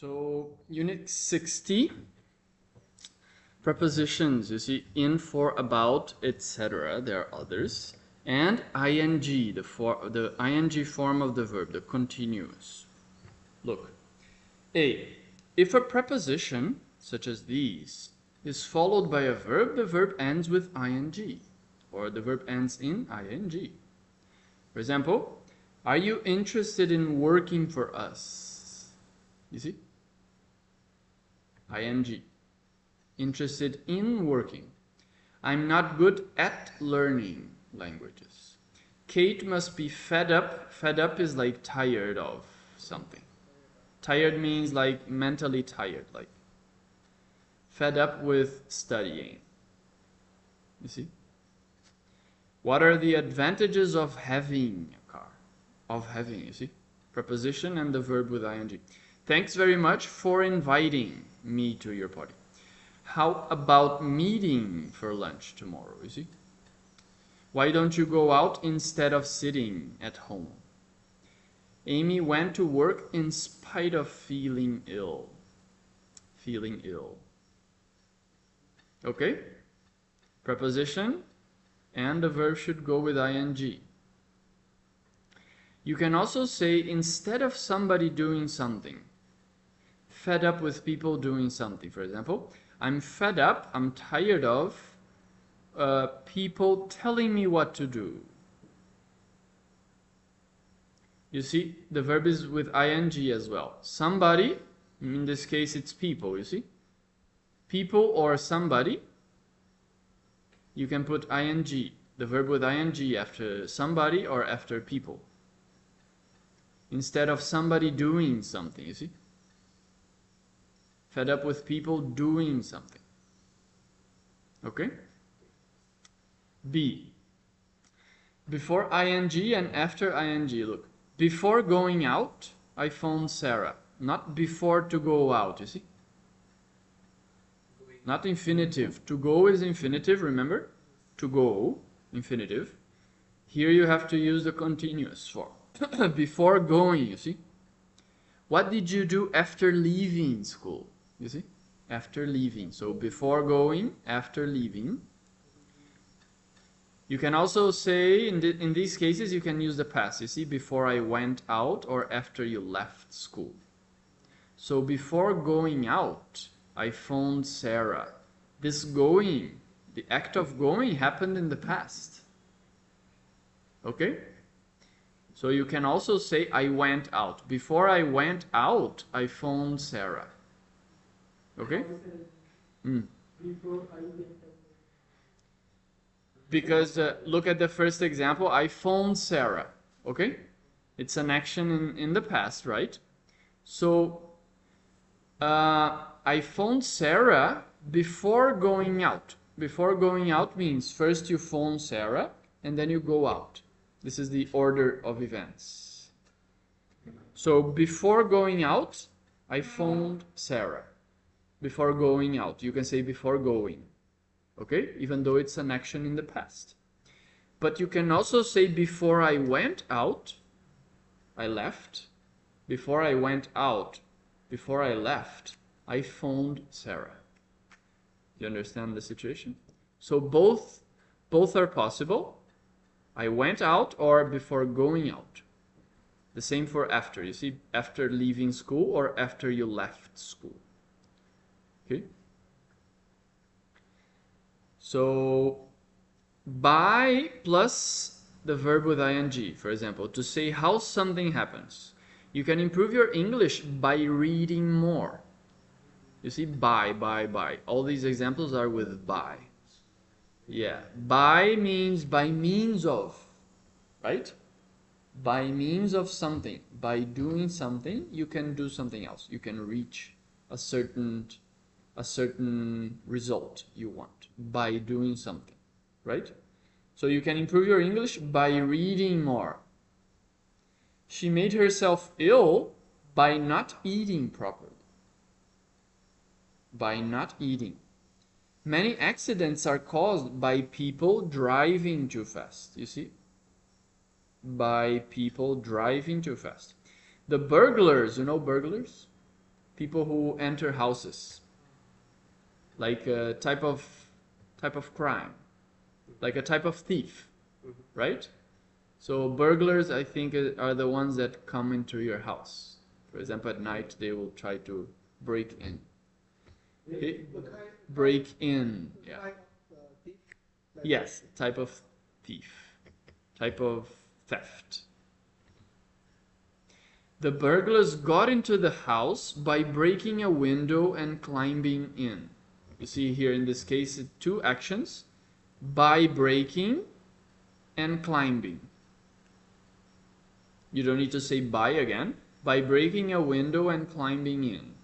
So Unit 60, prepositions, you see, in, for, about, etc. There are others. And ing, the ing form of the verb, the continuous. Look, A, if a preposition, such as these, is followed by a verb, the verb ends with ing, or the verb ends in ing. For example, are you interested in working for us? You see? ing. Interested in working. I'm not good at learning languages. Kate must be fed up. Fed up is like tired of something. Tired means like mentally tired, like fed up with studying. You see? What are the advantages of having a car? Of having, you see? Preposition and the verb with ing. Thanks very much for inviting me to your party. How about meeting for lunch tomorrow, you see? Why don't you go out instead of sitting at home? Amy went to work in spite of feeling ill. Feeling ill. Okay? Preposition and the verb should go with ing. You can also say instead of somebody doing something. Fed up with people doing something. For example, I'm fed up, I'm tired of people telling me what to do. You see, the verb is with ing as well. Somebody, in this case it's people, you see? People or somebody, you can put ing, the verb with ing after somebody or after people. Instead of somebody doing something, you see? Fed up with people doing something. Okay? B. Before ing and after ing. Look, before going out, I phoned Sarah. Not before to go out, you see? Not infinitive. To go is infinitive, remember? To go, infinitive. Here you have to use the continuous form. Before going, you see? What did you do after leaving school? You see? After leaving. So before going, after leaving. You can also say, in these cases, you can use the past. You see? Before I went out or after you left school. So before going out, I phoned Sarah. This going, the act of going happened in the past. Okay? So you can also say, I went out. Before I went out, I phoned Sarah. Okay? Because look at the first example, I phoned Sarah. Okay? It's an action in the past, right? So, I phoned Sarah before going out. Before going out means first you phone Sarah and then you go out. This is the order of events. So before going out, I phoned Sarah. Before going out. You can say before going. Okay? Even though it's an action in the past. But you can also say before I went out, I left. Before I went out, before I left, I phoned Sarah. You understand the situation? So both are possible. I went out or before going out. The same for after. You see, after leaving school or after you left school. Okay? So, by plus the verb with ing, for example, to say how something happens. You can improve your English by reading more. You see, by. All these examples are with by. Yeah, by means by means of, right? By means of something. By doing something, you can do something else. You can reach a certain result you want by doing something, right? So you can improve your English by reading more. She made herself ill by not eating properly. By not eating. Many accidents are caused by people driving too fast, you see? By people driving too fast. The burglars, you know burglars? people who enter houses, like a type of crime, like a type of thief, right? So burglars, I think, are the ones that come into your house. For example, at night they will try to break in. Okay? Break in, yeah. Yes, type of thief, type of theft. The burglars got into the house by breaking a window and climbing in. You see here in this case, two actions, by breaking and climbing. You don't need to say by again. By breaking a window and climbing in.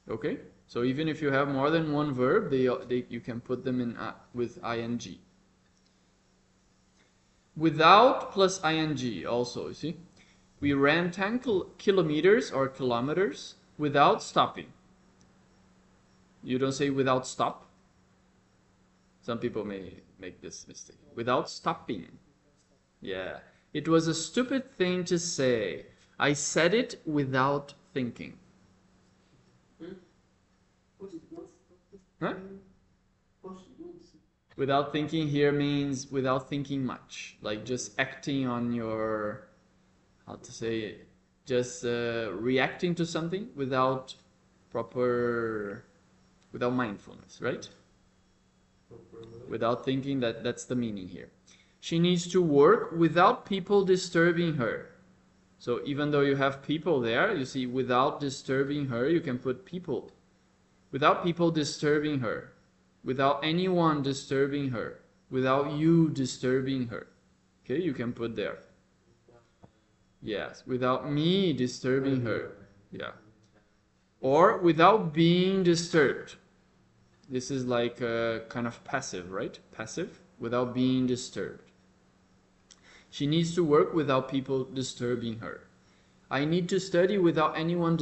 Okay? So even if you have more than one verb, you can put them in with ing. Without plus ing also, you see? We ran 10 kilometers or kilometers without stopping. You don't say without stop. Some people may make this mistake. Without stopping. Yeah. It was a stupid thing to say. I said it without thinking. Huh? Without thinking here means without thinking much. Like just acting on your, how to say it, just reacting to something without mindfulness, right? Without thinking, that's the meaning here. She needs to work without people disturbing her. So even though you have people there, you see, without disturbing her, you can put people. Without people disturbing her. Without anyone disturbing her. Without you disturbing her. Okay, you can put there. Yes, without me disturbing her. Yeah. Or without being disturbed. This is like a kind of passive, right? Passive, without being disturbed. She needs to work without people disturbing her. I need to study without anyone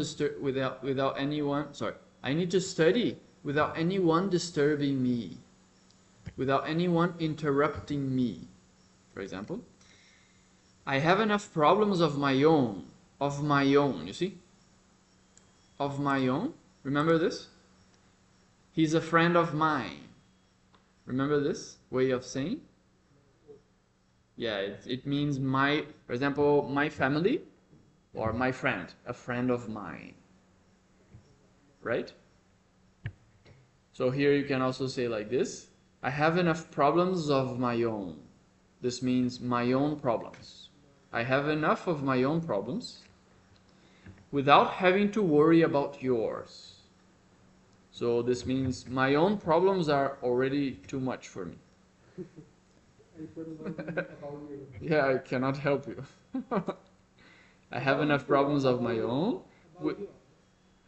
I need to study without anyone disturbing me. Without anyone interrupting me. For example, I have enough problems of my own. Of my own, you see? Of my own. Remember this? He's a friend of mine. Remember this way of saying? Yeah, it means my, for example, my family or my friend, a friend of mine. Right? So here you can also say like this. I have enough problems of my own. This means my own problems. I have enough of my own problems without having to worry about yours. So this means my own problems are already too much for me. Yeah, I cannot help you. I have enough problems of my own.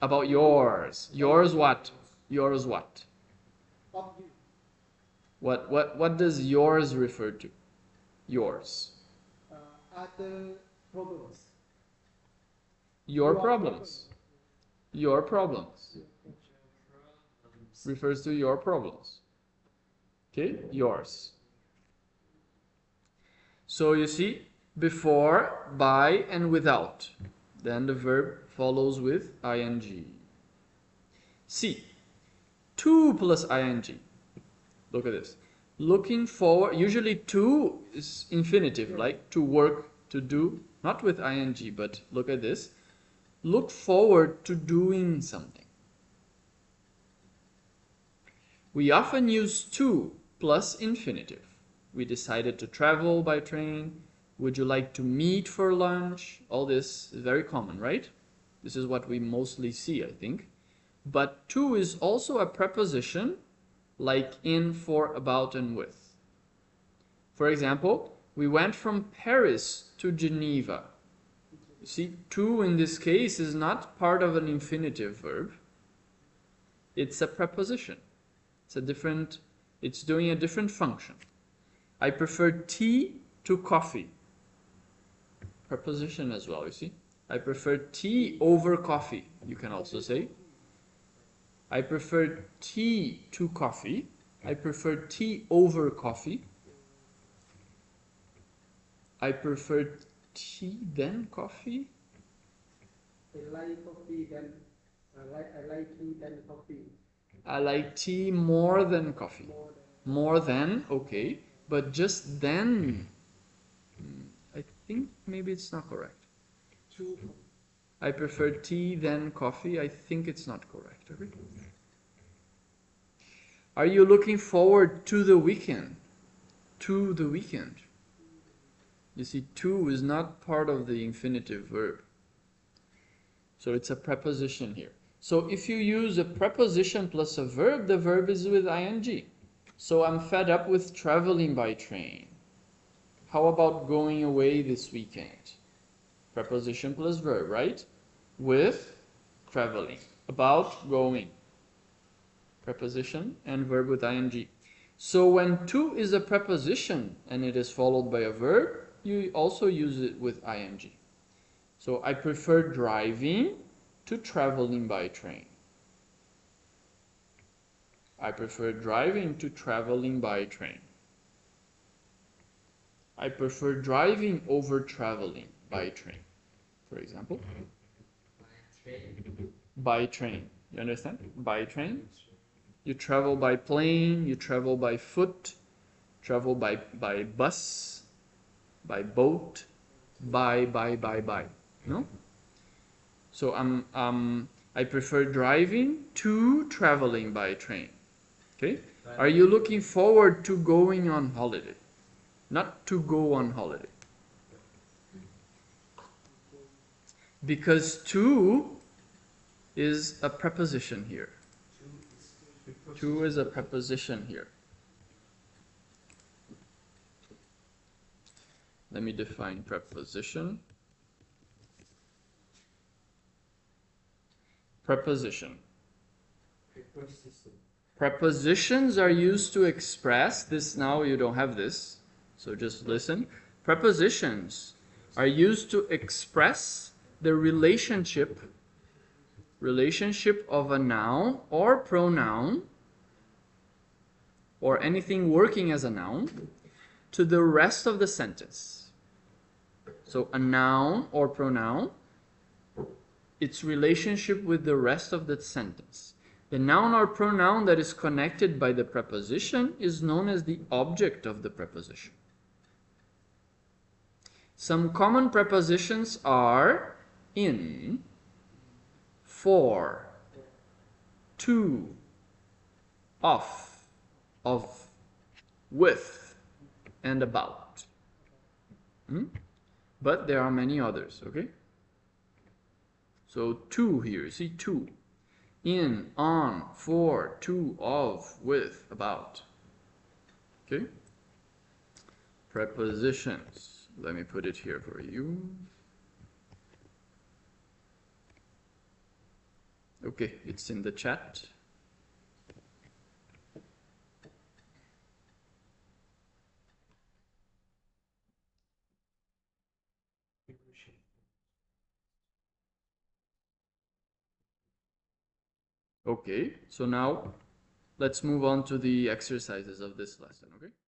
About yours. Yours what? Yours what? What does yours refer to? Yours. Other problems. Your problems. Your problems. Refers to your problems. Okay? Yours. So you see, before, by, and without. Then the verb follows with ing. C. To plus ing. Look at this. Looking forward, usually to is infinitive, like to work, to do, not with ing, but look at this. Look forward to doing something. We often use to plus infinitive. We decided to travel by train. Would you like to meet for lunch? All this is very common, right? This is what we mostly see, I think. But to is also a preposition like in, for, about, and with. For example, we went from Paris to Geneva. You see, to in this case is not part of an infinitive verb. It's a preposition. It's doing a different function. I prefer tea to coffee. Preposition as well, you see. I prefer tea over coffee, you can also say. I prefer tea to coffee. I prefer tea over coffee. I prefer tea, then coffee? I like coffee than I like tea than coffee. I like tea more than coffee. More More than, okay. But just then, I think maybe it's not correct. than two. I prefer tea than coffee. I think it's not correct. Okay. Are you looking forward to the weekend? To the weekend. You see, to is not part of the infinitive verb. So it's a preposition here. So if you use a preposition plus a verb, the verb is with ing. So I'm fed up with traveling by train. How about going away this weekend? Preposition plus verb, right? With traveling. About going. Preposition and verb with ing. So when to is a preposition and it is followed by a verb, you also use it with ing. So I prefer driving to traveling by train. I prefer driving to traveling by train. I prefer driving over traveling by train, for example. By train. You understand? By train. You travel by plane, you travel by foot, travel by bus, by boat, by. No? So I prefer driving to traveling by train. Okay? Are you looking forward to going on holiday? Not to go on holiday. Because to is a preposition here. To is a preposition here. Let me define preposition. Preposition. Prepositions are used to express this. Now you don't have this, so just listen. Prepositions are used to express the relationship of a noun or pronoun or anything working as a noun to the rest of the sentence. So a noun or pronoun, its relationship with the rest of the sentence. The noun or pronoun that is connected by the preposition is known as the object of the preposition. Some common prepositions are in, for, to, of, with, and about. But there are many others, okay? So to here, see to. In, on, for, to, of, with, about. Okay? Prepositions. Let me put it here for you. Okay, it's in the chat. Okay, so now let's move on to the exercises of this lesson, okay?